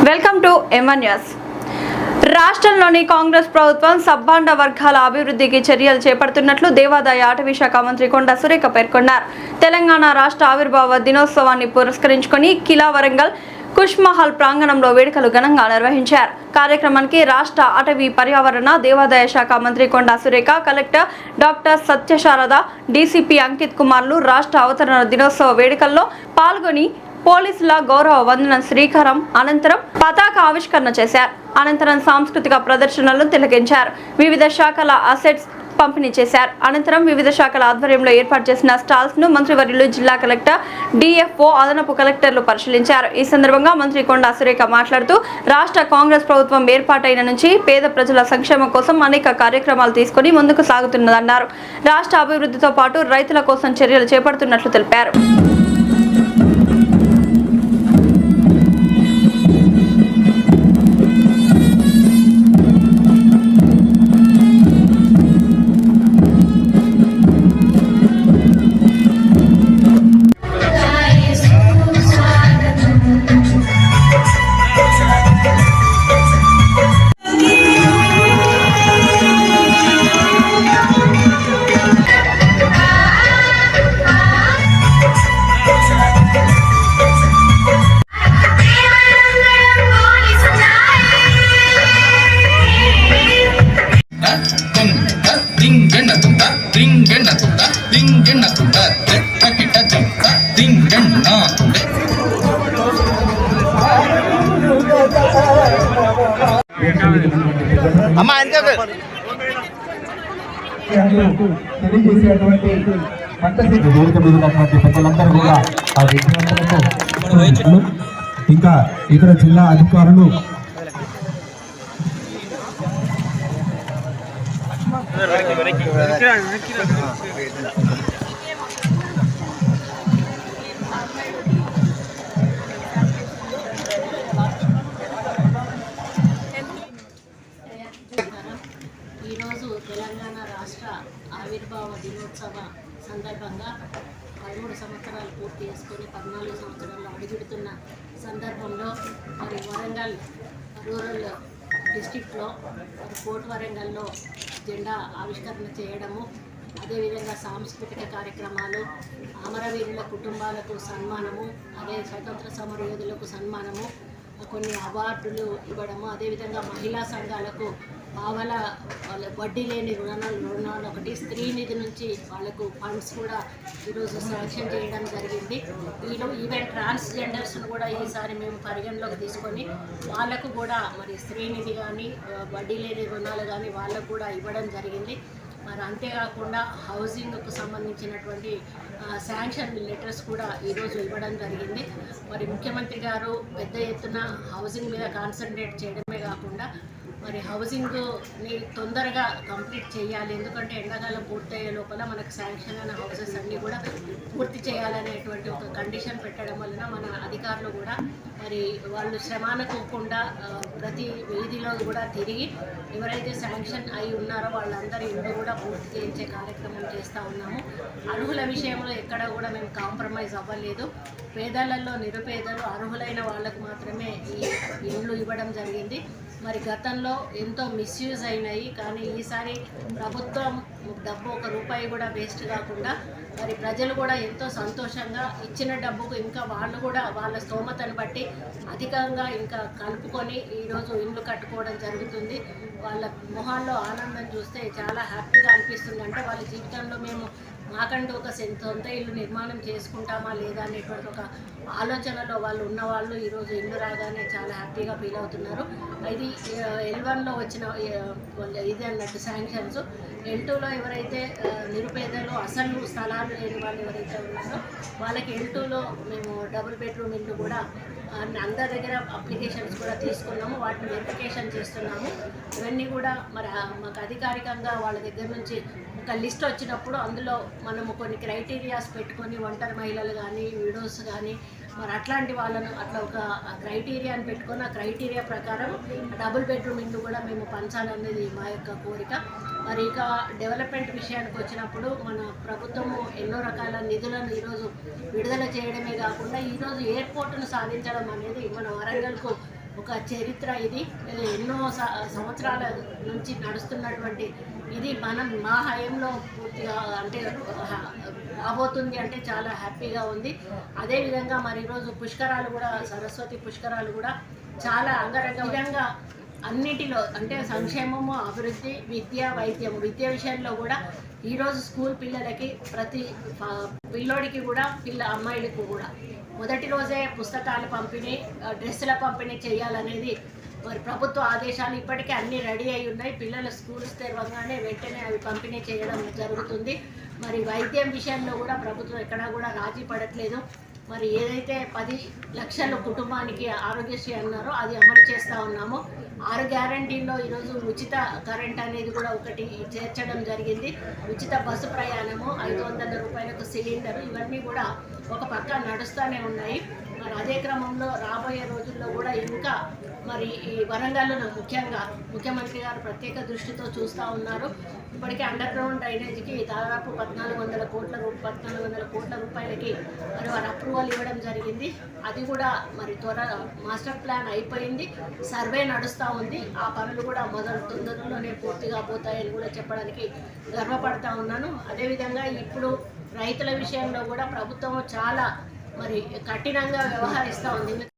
Welcome to M1 news. రాష్ట్రంలోని కాంగ్రెస్ ప్రభుత్వం సబ్బాండ వర్గాల అభివృద్ధికి చర్యలు చేపడుతున్నట్లు దేవాదాయ అటవీ శాఖ మంత్రి కొండా సురేఖ పేర్కొన్నారు. తెలంగాణ రాష్ట్ర ఆవిర్భావ దినోత్సవాన్ని పురస్కరించుకొని కిలా వరంగల్ కుష్మహల్ ప్రాంగణంలో వేడుకలు ఘనంగా నిర్వహించారు. కార్యక్రమానికి రాష్ట్ర అటవీ పర్యావరణ దేవాదాయ శాఖ మంత్రి Konda Surekha, collector doctor Satyasharada, DCP Ankit కుమార్లు రాష్ట్ర అవతరణ దినోత్సవ వేడుకల్లో పాల్గొని పోలీసుల గౌరవ వందనం స్వీకారం అనంతరం పతాక ఆవిష్కరణ చేశారు. అనంతరం సాంస్కృతిక ప్రదర్శనలను తిలకించారు. వివిధ శాఖల అసెట్స్ పంపిణీ చేశారు. అనంతరం వివిధ శాఖల ఆధ్వర్యంలో ఏర్పాటు చేసిన స్టాల్స్ ను మంత్రివర్యులు, జిల్లా కలెక్టర్, డిఎఫ్ఓ, అదనపు కలెక్టర్లు పరిశీలించారు. ఈ సందర్భంగా మంత్రి కొండా సురేఖ మాట్లాడుతూ రాష్ట్ర కాంగ్రెస్ ప్రభుత్వం ఏర్పాటైన నుంచి పేద ప్రజల సంక్షేమం కోసం అనేక కార్యక్రమాలు తీసుకుని ముందుకు సాగుతున్నదన్నారు. రాష్ట్ర అభివృద్ధితో పాటు రైతుల కోసం చర్యలు చేపడుతున్నట్లు తెలిపారు. ఇంకా ఇతర జిల్లా అధికారులు ఈరోజు తెలంగాణ రాష్ట్ర ఆవిర్భావ దినోత్సవ సందర్భంగా 13 సంవత్సరాలు పూర్తి చేసుకొని 14 సంవత్సరాల్లో అడుగుడుతున్న సందర్భంలో మరి వరంగల్ రూరల్ డిస్టిక్లో కోట్ వరంగల్లో జెండా ఆవిష్కరణ చేయడము, అదేవిధంగా సాంస్కృతిక కార్యక్రమాలు, అమరవీరుల కుటుంబాలకు సన్మానము, అదే స్వతంత్ర సమరయోధులకు సన్మానము, కొన్ని అవార్డులు ఇవ్వడము, అదేవిధంగా మహిళా సంఘాలకు పావల వాళ్ళ వడ్డీ లేని రుణాలు ఒకటి, స్త్రీ నిధి నుంచి వాళ్ళకు ఫండ్స్ కూడా ఈరోజు శాంక్షన్ చేయడం జరిగింది. ఈవెన్ ట్రాన్స్జెండర్స్ను కూడా ఈసారి మేము పరిగణలోకి తీసుకొని వాళ్ళకు కూడా మరి స్త్రీ నిధి కానీ వడ్డీ లేని రుణాలు కానీ వాళ్ళకు కూడా ఇవ్వడం జరిగింది. మరి అంతేకాకుండా హౌసింగ్కు సంబంధించినటువంటి శాంక్షన్ లెటర్స్ కూడా ఈరోజు ఇవ్వడం జరిగింది. మరి ముఖ్యమంత్రి గారు పెద్ద ఎత్తున హౌసింగ్ మీద కాన్సన్ట్రేట్ చేయడమే కాకుండా మరి హౌసింగ్ని తొందరగా కంప్లీట్ చేయాలి, ఎందుకంటే ఎండాకాలం పూర్తయ్యే లోపల మనకు శాంక్షన్ అయిన హౌసెస్ అన్నీ కూడా పూర్తి చేయాలనేటువంటి ఒక కండిషన్ పెట్టడం వలన మన అధికారులు కూడా మరి వాళ్ళు శ్రమానుకోకుండా ప్రతి వీధిలో కూడా తిరిగి ఎవరైతే శాంక్షన్ అయి ఉన్నారో వాళ్ళందరి ఇల్లు కూడా పూర్తి చేయించే కార్యక్రమం చేస్తూ ఉన్నాము. అర్హుల విషయంలో ఎక్కడ కూడా మేము కాంప్రమైజ్ అవ్వలేదు. పేదలలో నిరుపేదలు అర్హులైన వాళ్ళకు మాత్రమే ఈ ఇల్లు ఇవ్వడం జరిగింది. మరి గతంలో ఎంతో మిస్యూజ్ అయినాయి, కానీ ఈసారి ప్రభుత్వం డబ్బు 1 రూపాయి కూడా వేస్ట్ కాకుండా మరి ప్రజలు కూడా ఎంతో సంతోషంగా ఇచ్చిన డబ్బుకు ఇంకా వాళ్ళు కూడా వాళ్ళ స్తోమతను బట్టి అధికంగా ఇంకా కలుపుకొని ఈరోజు ఇల్లు కట్టుకోవడం జరుగుతుంది. వాళ్ళ మొహాల్లో ఆనందం చూస్తే చాలా హ్యాపీగా అనిపిస్తుంది. అంటే వాళ్ళ జీవితంలో మేము మాకంటూ ఒక సొంత ఇల్లు నిర్మాణం చేసుకుంటామా లేదా అనేటువంటి ఒక ఆలోచనలో వాళ్ళు ఉన్నవాళ్ళు ఈరోజు ఇల్లు రాగానే చాలా హ్యాపీగా ఫీల్ అవుతున్నారు. ఇది L1లో వచ్చిన ఇది అన్నట్టు శాంక్షన్స్. L2లో ఎవరైతే నిరుపేదలు అసలు స్థలాలు లేని వాళ్ళు ఎవరైతే ఉన్నారో వాళ్ళకి L2లో మేము డబుల్ బెడ్రూమ్ ఇల్లు కూడా అందరి దగ్గర అప్లికేషన్స్ కూడా తీసుకున్నాము, వాటిని వెరిఫికేషన్ చేస్తున్నాము. ఇవన్నీ కూడా మరి మాకు అధికారికంగా వాళ్ళ దగ్గర నుంచి ఒక లిస్ట్ వచ్చినప్పుడు అందులో మనము కొన్ని క్రైటీరియాస్ పెట్టుకొని ఒంటరి మహిళలు కానీ విడోస్ కానీ మరి అట్లాంటి వాళ్ళను అట్లా ఒక క్రైటీరియాని పెట్టుకొని ఆ క్రైటీరియా ప్రకారం డబుల్ బెడ్రూమ్ ఇల్లు కూడా మేము పంచాలనేది మా యొక్క కోరిక. మరి ఇక డెవలప్మెంట్ విషయానికి వచ్చినప్పుడు మన ప్రభుత్వము ఎన్నో రకాల నిధులను ఈరోజు విడుదల చేయడమే కాకుండా ఈరోజు ఎయిర్పోర్టును సాధించడం అనేది మన వరంగల్కు ఒక చరిత్ర ఇది ఎన్నో సంవత్సరాల నుంచి నడుస్తున్నటువంటి ఇది మా హయాంలో పూర్తిగా అంటే రాబోతుంది అంటే చాలా హ్యాపీగా ఉంది. అదేవిధంగా మరి ఈరోజు పుష్కరాలు కూడా సరస్వతి పుష్కరాలు కూడా చాలా అంగరంగ విధంగా అన్నిటిలో అంటే సంక్షేమము, అభివృద్ధి, విద్య, వైద్యం, విద్య విషయంలో కూడా ఈరోజు స్కూల్ పిల్లలకి ప్రతి పిల్లోడికి కూడా అమ్మాయిలకు కూడా మొదటి రోజే పుస్తకాల పంపిణీ, డ్రెస్సుల పంపిణీ చేయాలనేది మరి ప్రభుత్వ ఆదేశాలు ఇప్పటికే అన్నీ రెడీ అయి ఉన్నాయి. పిల్లల స్కూల్స్ తెరవగానే వెంటనే అవి పంపిణీ చేయడం జరుగుతుంది. మరి వైద్యం విషయంలో కూడా ప్రభుత్వం ఎక్కడా కూడా రాజీ పడట్లేదు. మరి ఏదైతే 10 లక్షల కుటుంబానికి ఆరోగ్యశ్రీ అన్నారో అది అమలు చేస్తూ ఉన్నామో 6 గ్యారంటీల్లో ఈరోజు ఉచిత కరెంట్ అనేది కూడా ఒకటి చేర్చడం జరిగింది. ఉచిత బస్సు ప్రయాణము, 500 రూపాయలకు సిలిండరు, ఇవన్నీ కూడా ఒక పక్క నడుస్తూనే ఉన్నాయి. మరి అదే క్రమంలో రాబోయే రోజుల్లో కూడా ఇంకా మరి ఈ వరంగల్ను ముఖ్యంగా ముఖ్యమంత్రి గారు ప్రత్యేక దృష్టితో చూస్తూ ఉన్నారు. ఇప్పటికే అండర్ గ్రౌండ్ డ్రైనేజీకి దాదాపు 1400 కోట్ల రూపాయలకి మరి వారు అప్రూవల్ ఇవ్వడం జరిగింది. అది కూడా మరి మాస్టర్ ప్లాన్ అయిపోయింది, సర్వే నడుస్తూ ఉంది. ఆ పనులు కూడా తొందరలోనే పూర్తిగా పోతాయని కూడా చెప్పడానికి గర్వపడతా ఉన్నాను. అదేవిధంగా ఇప్పుడు రైతుల విషయంలో కూడా ప్రభుత్వం చాలా మరి కఠినంగా వ్యవహరిస్తూ ఉంది.